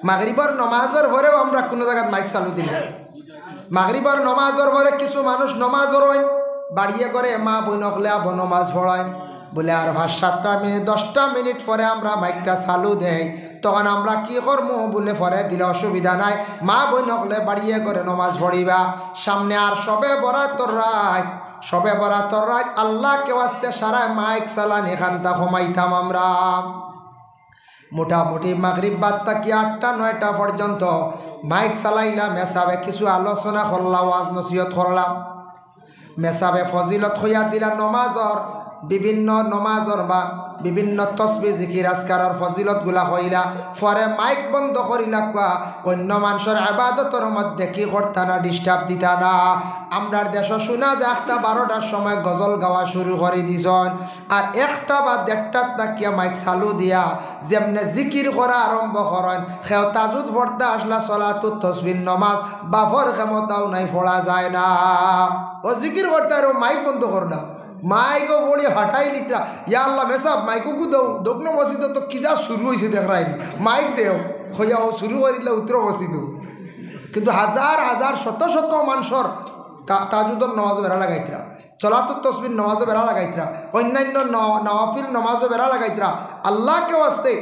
মাগরিবার নমাজের পরেও আমরা কোনো জায়গায় মাইক চালু দিই না। মাগরিবার নমাজের পরে কিছু মানুষ নমাজের হইন বাড়িয়ে করে মা বইনকলে আবো নমাজ পড়ায় বলে আর 5-7 মিনিট 10টা মিনিট পরে আমরা মাইকটা চালু দেই, তখন আমরা কি করবো বলে পরে দিলে অসুবিধা নাই, মা বইনকলে বাড়িয়ে করে নমাজ পড়িবা। সামনে আর সবে বরাতর রাত, সবে বরাতর রাত আল্লাহকে ওয়াস্তে সারায় মাইক চালান এখানটা কমাইতাম আমরা। মোটামুটি মাগরিব বাদ থাকি 8টা-9টা পর্যন্ত মাইক চালাইলাম, মেসাবে কিছু আলোচনা করলাম, ওয়াজ নসিহত করলাম, মেসাবে ফজিলত হইয়া দিলা নমাজর বিভিন্ন নমাজর বা বিভিন্ন তসবিহ জিকির আজকারের ফজিলতগুলা হইলা। পরে মাইক বন্ধ করিলা কোয়া অন্য মানুষের ইবাদতের মধ্যে কি করতা না, ডিস্টার্ব দিতা না। আমরার দেশ শোনা যে 1টা-12টার সময় গজল গাওয়া শুরু করে দিছন, আর 1টা বা 1:30 তাকিয়া মাইক চালু দিয়া যেমনে জিকির করা আরম্ভ করেন, সেও তাজুদ পড়তে আসলা সলাতুত তসবিহ নমাজ বাফর ক্ষমতাও নাই, পড়া যায় না। ও জিকির করতে আর মাইক বন্ধ কর না, মাইকও বড়ি হাঁটাই লিত্রা ইয়া আল্লাহ মেসাব মাইকও দৌ দগ্ন মসজিদ তো কিজা শুরু হয়েছে দেখাইনি, মাইক দেও হইয়াও শুরু করে দিলে উত্তর মসজিদ। কিন্তু হাজার হাজার শত শত মানুষের তাজুদর নমাজও বেড়া লাগাইতরা, সলাতুত তসবিহ নমাজও বেড়া লাগাইতরা, অন্যান্য নওয়াফিল নমাজও বেড়া লাগাইতরা। আল্লাহকেও আসতে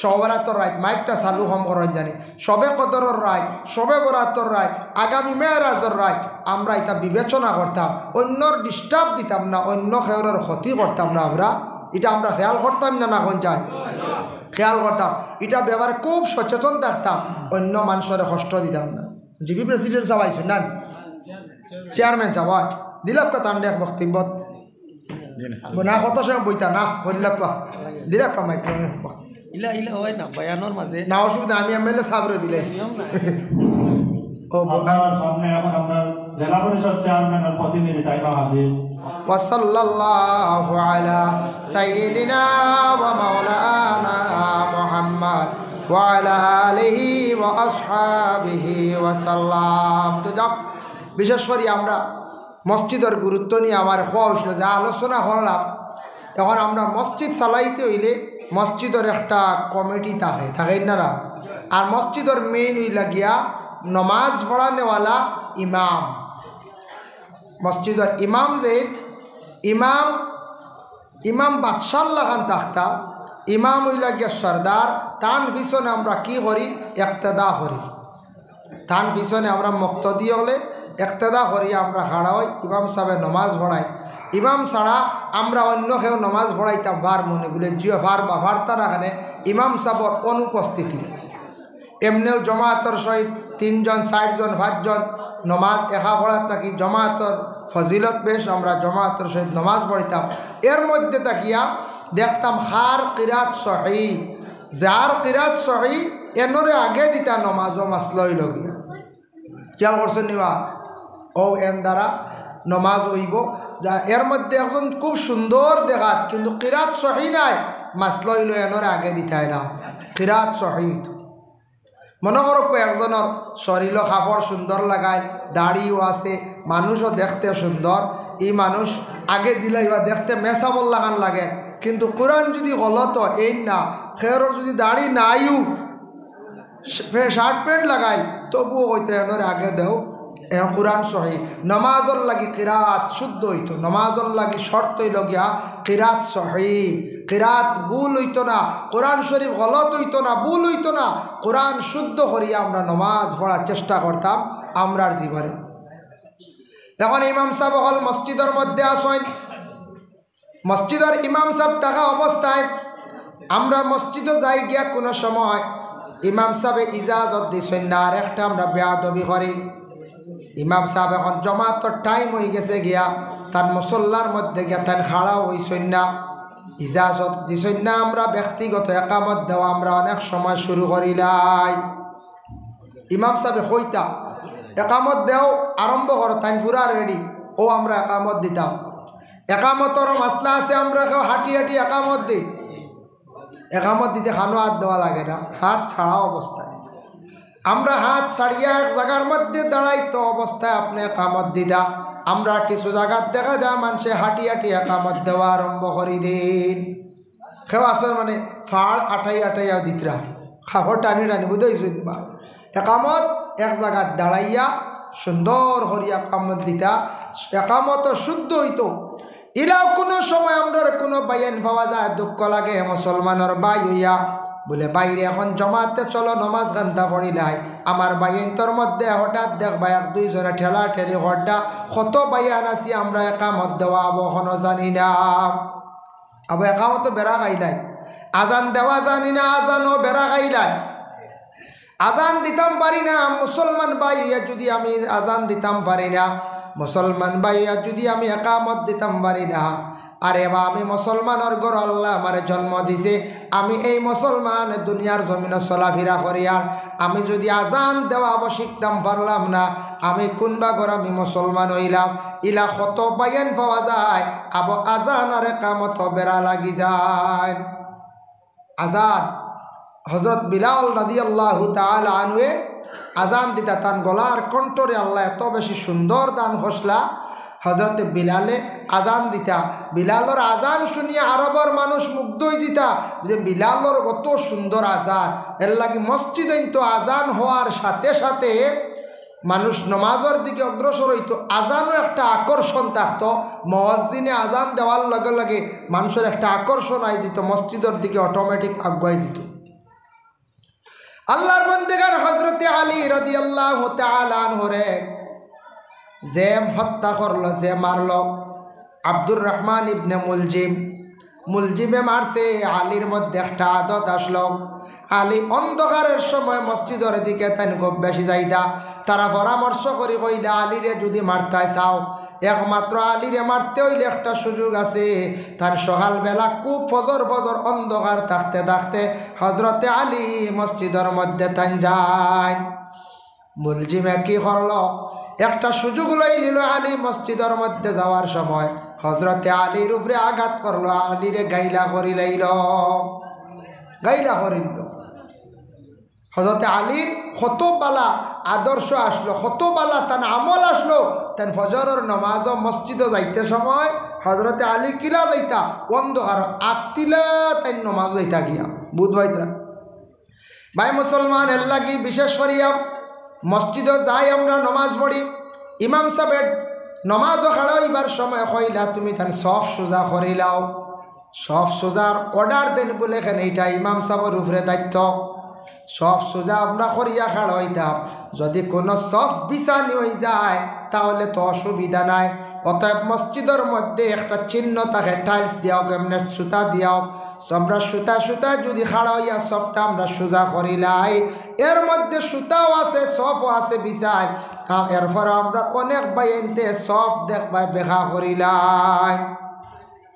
সবে বরাতর রাত মাইকটা চালু হম করেন জানি, সবে কদরের রাত, সবে বরাতর রাত, আগামী মেরাজের রাত আমরা এটা বিবেচনা করতাম, অন্যর ডিস্টার্ব দিতাম না, অন্য খেউরের ক্ষতি করতাম না। এটা আমরা খেয়াল করতাম না, না কোন যায় খেয়াল করতাম, এটা ব্যাপারে খুব সচেতন থাকতাম, অন্য মানুষের কষ্ট দিতাম না। জিপি প্রেসিডেন্ট চাবাইছে না, চেয়ারম্যান চাবাই দিলাপ কা তান্ডে এক বক্তব্য না, কত সময় বইতা না হরিলাপ দিলাপ কা মাইক ইলা ইলা হয় না বয়ানোর মাঝে না, অসুবিধা আমি এমএলএ সাবরে দিলাইছি। ও সামনে এখন আমরা জেলা পরিষদ চেয়ারম্যানের প্রতিনিধি তাইবা হাজির। ওয়া সাল্লাল্লাহু আলা সাইয়্যিদিনা ওয়া মাওলানা মুহাম্মদ ওয়া আলা আলিহি ওয়া আসহাবিহি ওয়া সাল্লাম। তো যাক, বিশেষ করে আমরা মসজিদের গুরুত্ব নিয়ে আমার হওয়া হইল যে আলোচনা করলাম। এখন আমরা মসজিদ চালাইতে হইলে মসজিদের একটা কমিটি থাকে না, আর মসজিদের মেইন হইলা গিয়া নমাজ পড়ানেওয়ালা ইমাম। মসজিদের ইমাম যে ইমাম বাদশাহ লাগান থাকতা, ইমাম হইলা গিয়া সর্দার, তান পিছনে আমরা কি করি, ইক্তেদা করি। তান পিছনে আমরা মুক্তদি হলে ইক্তেদা করি, আমরা হাড়াই ইমাম সাহেব নমাজ পড়াই। ইমাম ছাড়া আমরা অন্য কেউ নমাজ পড়াইতাম ভার মনে বলে জিও ভার বা ভারতার এখানে ইমাম সাহেবর অনুপস্থিতি। এমনিও জমাতর সহিত 3 জন 60 জন 5 জন নমাজ একা পড়ার থাকি, জমাতর ফজিলত বেশ, আমরা জমাতর সহিত নমাজ পড়িতাম। এর মধ্যে তাকিয়া দেখতাম হার কিরাত সহি, যার কিরাত সহি এনরে আগে দিতা নমাজও মাসলই লগিয়া। খেয়াল করছেন নিবা, ও এন দ্বারা নমাজ হইব যা এর মধ্যে একজন খুব সুন্দর দেখাত, কিন্তু কিরাত সহি নাই, মাসলই লো এনরে আগে দিতাই না, কিরাত সহি। মনে করো একজনের শরীর কাপড় সুন্দর লাগায়, দাড়িও আছে, মানুষও দেখতে সুন্দর, এই মানুষ আগে দিলে বা দেখতে মেসাবল লাগান লাগে, কিন্তু কোরআন যদি গলত এই না, খেরর যদি দাড়ি নাইও শার্ট প্যান্ট লাগাই তবুও ওইতে এনের আগে দেও কোরআন সহি। নমাজর লাগি কিরাত শুদ্ধ হইতো, নমাজর লাগি শর্ত হইল গিয়া কিরাত সহি, কিরাত ভুল হইতো না, কোরআন শরীফ গলত হইতো না, ভুল হইতো না, কোরআন শুদ্ধ করিয়া আমরা নমাজ পড়ার চেষ্টা করতাম আমরার জীবনে। এখন ইমাম সাহেব হল মসজিদের মধ্যে আসেন, মসজিদের ইমাম সাহেব থাকা অবস্থায় আমরা মসজিদে যাই গিয়া কোনো সময় ইমাম সাহেব ইজাজত দিছেন না, আর একটা আমরা বেয়াদবি করি। ইমাম সাহেব এখন জমাতর টাইম হয়ে গেছে গিয়া, তার মুসল্লার মধ্যে গিয়া তার খাড়া হইছেন না, ইজাজত দিছেন না, আমরা ব্যক্তিগত একামত দেওয়া আমরা অনেক সময় শুরু করিলাই। ইমাম সাহেব হইতা একামত দেও আরম্ভ করো, তাই পুরা রেডি, ও আমরা একামত দিতাম। একামতর মাসলা আছে, আমরা হাঁটি হাঁটি একামত দিই। একামত দিতে খানো হাত দেওয়া লাগে না, হাত ছাড়া অবস্থায় আমরা হাত ছাড়িয়া এক জায়গার মধ্যে দাঁড়াইতো অবস্থায় আপনি একামত দিদা। আমরা কিছু জায়গার দেখা যায় মানুষে হাঁটি হাঁটি একামত দেওয়া আরম্ভ করি দিন। কেউ আসে মানে ফাড় আটাইয়া দিতরা খাবার টানি টানি বুঝেছেন বা একামত এক জায়গায় দাঁড়াইয়া সুন্দর হরিয়া একামত দিতা একামত শুদ্ধ হইতো এরা কোনো সময় আমরা কোনো বাইন পাওয়া যায় দুঃখ লাগে মুসলমানের বাই হইয়া বলে বাইরে এখন জমাতে চলো নমাজ গান্ধা পড়িলাই আমার বাইন তোর মধ্যে হঠাৎ দেখবা এক দুইজনে ঠেলা ঠেলি হড্ডা কত বাইয়ান আছি আমরা একামত দেওয়া আবহনো জানি না আবু একামত বেড়া খাইলাই আজান দেওয়া জানি না আজানও বেড়া খাইলাই আজান দিতাম পারি না মুসলমান ভাইয়া যদি আমি আজান দিতাম পারি না মুসলমান ভাইয়া যদি আমি একামত দিতাম পারি না আরে বা আমি মুসলমানের ঘর আল্লাহ আমার জন্ম দিছে আমি এই মুসলমান দুনিয়ার জমিনে চলাফেরা করি আর আমি যদি আজান দেওয়া শিখতাম পারলাম না আমি কোনবা ঘর আমি মুসলমান হইলাম ইলা কত বায়ান পাওয়া যায় আবো আজান আর একামত বেড়া লাগি যায় আজান হজরত বিলাল রাদিয়াল্লাহু তাআলা আনহু আজান দিতা তান গলার কণ্ঠরে আল্লাহ এত বেশি সুন্দর দান হসলা হজরত বিলালে আজান দিতা বিলালর আজান শুনিয়া আরবর মানুষ মুগ্ধ হয়ে দিতা যে বিলালর কত সুন্দর আজান এর লাগি মসজিদে তো আজান হওয়ার সাথে সাথে মানুষ নমাজের দিকে অগ্রসর হইতো আজানও একটা আকর্ষণ থাকতো মুয়াজ্জিনে আজান দেওয়ার লগে লগে মানুষের একটা আকর্ষণ আই যেত মসজিদের দিকে অটোমেটিক আগুয়াই যেত আল্লাহর বন্দেগান হযরতে আলী রাদিয়াল্লাহু তাআলা আনহুরে যে হত্যা করলো যে মারলো আব্দুর রহমান ইবনে মুলজিমে মারছে আলীর মধ্যে একটা আদত আসলো আলী অন্ধকারের সময় মসজিদের দিকে তাই খুব বেশি যাইতা তারা পরামর্শ করি কইলা আলীরে যদি মারতে চাও একমাত্র আলীরে মারতে হইলে একটা সুযোগ আছে তার সকালবেলা খুব ফজর অন্ধকার থাকতে থাকতে হজরতে আলী মসজিদের মধ্যে তাই যায় মুলজিমে কি করলো একটা সুযোগ লই নিল আলী মসজিদের মধ্যে যাওয়ার সময় হজরতে আলীর উপরে আঘাত করলো আলীরে গাইলা করিল হজরতে আলীর কতবালা আদর্শ আসলো কতবালা তার আমল আসলো তার ফজরের নমাজ মসজিদে যাইতে সময় হজরতে আলী কিলা যাইতা অন্ধকার আত্মিলা তাই নমাজ যাইতা গিয়া বুধবাইতরা ভাই মুসলমান এর লাগি বিশেষ করিয়া মসজিদে যাই আমরা নমাজ পড়ি ইমাম সাহেব নমাজও খাড়াইবার সময় কইলা তুমি তান সফ সোজা করিলাও সফ সোজার অর্ডার দেন বলে এখানে এইটা ইমাম সাহেবের উপরে দায়িত্ব সফ সোজা আমরা করিয়া খাড়াইতাম যদি কোনো সফ বিছানি হয়ে যায় তাহলে তো অসুবিধা নাই অতএব মসজিদের মধ্যে একটা চিহ্ন থাকে টাইলস দিয়াও এমনি সুতা দিয়াও আমরা সুতা যদি খাড়া হইয়া সফটা আমরা সোজা করিলাই এর মধ্যে সুতাও আছে সফও আছে বিছাই এরপর আমরা অনেক বাইনতে সফ দেখবাই বেখা করিলাই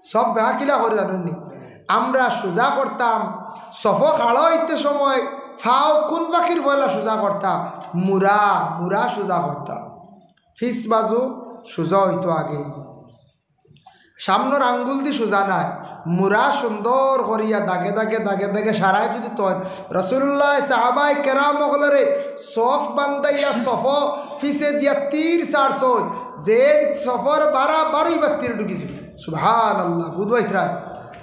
সব বেখা কিলা করে জানুননি আমরা সোজা করতাম সফ খাড়া হইতে সময় ফাও কোন পাখির পয়লা সোজা করতাম মুরা সোজা করতাম ফিস বাজু সোজা হইতো আগে সামনের আঙ্গুল দি সোজা নাই মুরা সুন্দর করিয়া দাগে সারাই যদি তখন রাসূলুল্লাহ সাহাবায়ে কেরাম ওগুলোরে সফ বান্ধাইয়া সফ ফিসে দিয়া তীর সারছ যে সফর বারোই বা তীর ঢুকিছিল সুবহানাল্লাহ বুধবাইতরা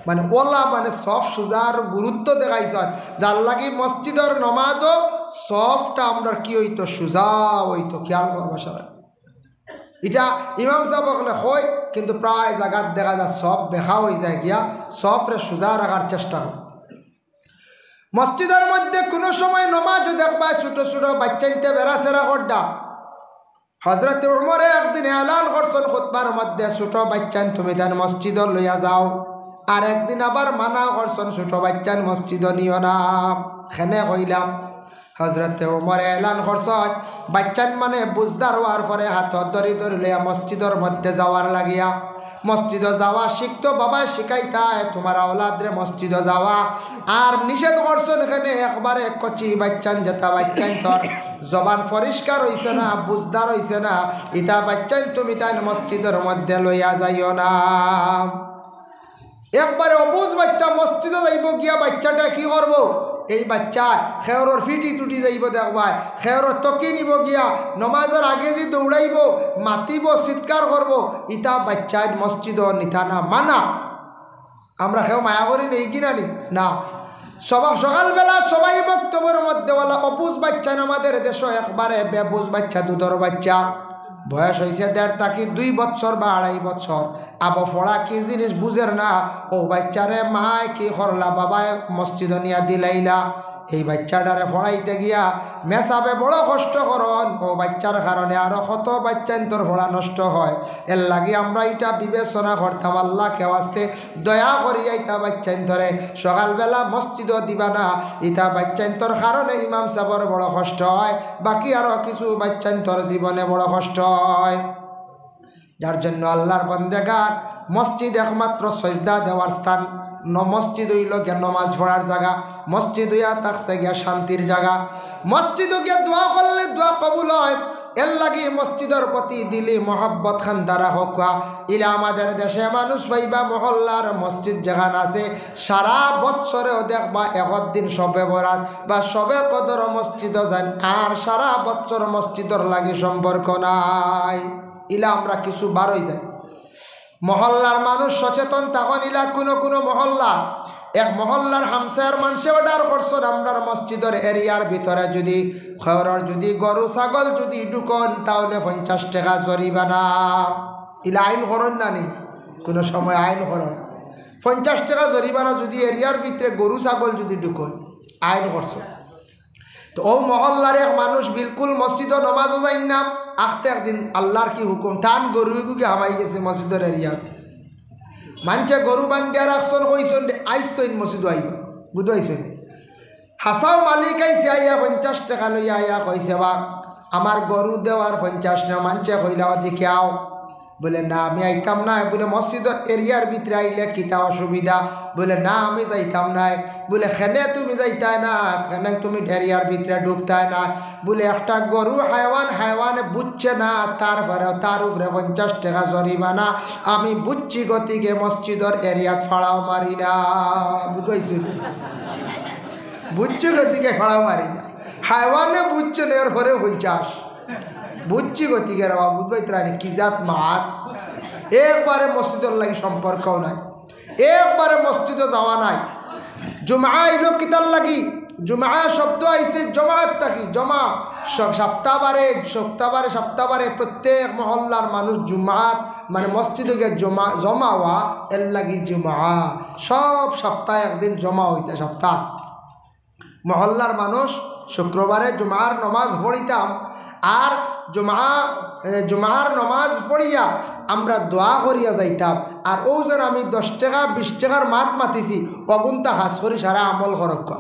মানে ওলা মানে সফ সোজার গুরুত্ব দেখাইছ যার লাগি মসজিদের নমাজও সফটা আমরা কি হইতো সোজা হইতো খেয়াল করবা সারা এটা ইমাম সাহেব বলে হয় কিন্তু প্রায় জায়গাত দেখা যায় সব বেখা হয়ে যায় গিয়া সফরে সোজা রাখার চেষ্টা কর মসজিদের মধ্যে কোনো সময় নমাজও দেখবা ছোট বাচ্চাইতে বেড়াচেরা করডা হজরত উমরে একদিন এলান করছেন খুতবার মধ্যে ছোট বাচ্চান তুমি তার মসজিদ লইয়া যাও আর একদিন আবার মানা করছেন ছোট বাচ্চান মসজিদ নিও না খেনে কইলাম হজরতে উমর এলান করছেন বাচ্চান মানে বুঝদার হওয়ার পরে হাত ধরি লইয়া মসজিদের মধ্যে যাওয়ার লাগিয়া মসজিদে যাওয়া শিখতো বাবা শিখাইতায় তোমার আওলাদরে মসজিদে যাওয়া আর নিষেধ করছেন এখানে একবারে কচি বাচ্চান যেটা বাচ্চান তোর জবান পরিষ্কার হইছে না বুঝদার হইছে না ইটা বাচ্চান তুমি তাই মসজিদের মধ্যে লইয়া যাইও না একবারে অবুজ বাচ্চা মসজিদে যাইব গিয়া বাচ্চাটা কি করব এই বাচ্চা খেয়রর ফিটি টুটি যাইব দেখবাই খেয়রর তকি নিব গিয়া নমাজের আগে যে দৌড়াইব মাতিব চিৎকার করব ইটা বাচ্চায় মসজিদ নিতা না মানা আমরা খেয়ে মায়া করি নেই কিনা নি না সকালবেলা সবাই বক্তব্যের মধ্যে বলা অবুজ বাচ্চা আমাদের দেশ একবারে বেবুজ বাচ্চা দুধর বাচ্চা বয়স হয়েছে 1.5 থেকে 2 বছর বা 2.5 বছর আবো ফড়া কি জিনিস বুঝের না ও বাচ্চারে মায় কি করলা বাবায় মসজিদ নিয়া দিলাইলা এই বাচ্চাটারে ফড়াইতে গিয়া মেসাবে বড় কষ্ট করন ও বাচ্চার কারণে আরো কত বাচ্চা তোর ফড়া নষ্ট হয় এর লাগে আমরা এটা বিবেচনা করতাম আল্লাহ কে আসতে দয়া করিয়া ইতা বাচ্চাইন ধরে সকালবেলা মসজিদও দিবা না ইতা বাচ্চাইন তোর কারণে ইমাম সাহেবের বড় কষ্ট হয় বাকি আরো কিছু বাচ্চাইন তোর জীবনে বড় কষ্ট হয় যার জন্য আল্লাহর বান্দেগার মসজিদ একমাত্র সজদা দেওয়ার স্থান মসজিদ হইল গিয়া নমাজ পড়ার জায়গা মসজিদ হইয়া থাকছে গিয়া শান্তির জায়গা মসজিদ গিয়া দোয়া করলে দোয়া কবুল হয় এর লাগি মসজিদের প্রতি দিলি মোহাব্বত খান দ্বারা হোক ইলা আমাদের দেশে মানুষ পাইবা মহল্লার মসজিদ যেখান আছে সারা বৎসরেও দেখবা 1 দিন সবে বরাত বা সবে কদর মসজিদও যান আর সারা বৎসর মসজিদর লাগি সম্পর্ক নাই ইলা আমরা কিছু বারোই যাই মহল্লার মানুষ সচেতন তখন ইলা কোনো মহল্লা এক মহল্লার হামসার মানুষে অর্ডার করছেন আমরার মসজিদের এরিয়ার ভিতরে যদি খবরের যদি গরু ছাগল যদি ঢুকন তাহলে 50 টাকা জরিমানা ইলা আইন করন না নি কোনো সময় আইন করন 50 টাকা জরিমানা যদি এরিয়ার ভিতরে গরু ছাগল যদি ঢুকন আইন করছে তো ও মহল্লার এক মানুষ বিলকুল মসজিদও নমাজও যাই না আখতে একদিন আল্লাহর কি হুকুম টান গরু গুগে হামাই গেছে মসজিদের এরিয়াত মানছে গরু বান্ধিয়া রাখছেন কইছেন আইস তো মসজিদ আইবা বুঝাইছেন হাসাও মালিক আইসে আইয়া 50 টাকা লইয়া আইয়া কইছে বা আমার গরু দেওয়ার 50 না মানছে কইলাও দেখে আও বলে না আমি আইতাম না বলে মসজিদের এরিয়ার ভিতরে আইলে কিতা অসুবিধা বলে না আমি যাইতাম না বলে খেনে তুমি যাইতাই না খেনে তুমি এরিয়ার ভিতরে ঢুকতাই না বলে একটা গরু হাইওয়ানে বুঝছে না তারপরে তার উপরে 50 টাকা জরিমানা আমি বুঝছি গতিকে মসজিদের এরিয়াত ফাড়াও মারি না বুঝাইছি বুঝছি গতিকে ফাড়াও মারি না হাইওয়ানে বুঝছে না এর পরে 50 বুঝছি গতিকে রা বুঝবাইতে রানি কি জাত মাত একবারে মসজিদের লাগি সম্পর্কও নাই একবারে মসজিদে যাওয়া নাই জুমা আইলো কিতার লাগি জুমা শব্দ আইছে জমাত থাকি জমা সপ্তাহবারে প্রত্যেক মহল্লার মানুষ জুমাত মানে মসজিদে গিয়ে জমা হওয়া এর লাগি জুমা সব সপ্তাহে একদিন জমা হইতে সপ্তাহ মহল্লার মানুষ শুক্রবারে জুমার নমাজ পড়িতাম আর জুমার নমাজ পড়িয়া আমরা দোয়া করিয়া যাইতাম আর ও যেন আমি 10 টাকা 20 টাকার মাত মাতিছি অগুন্তা হাস করি সারা আমল করক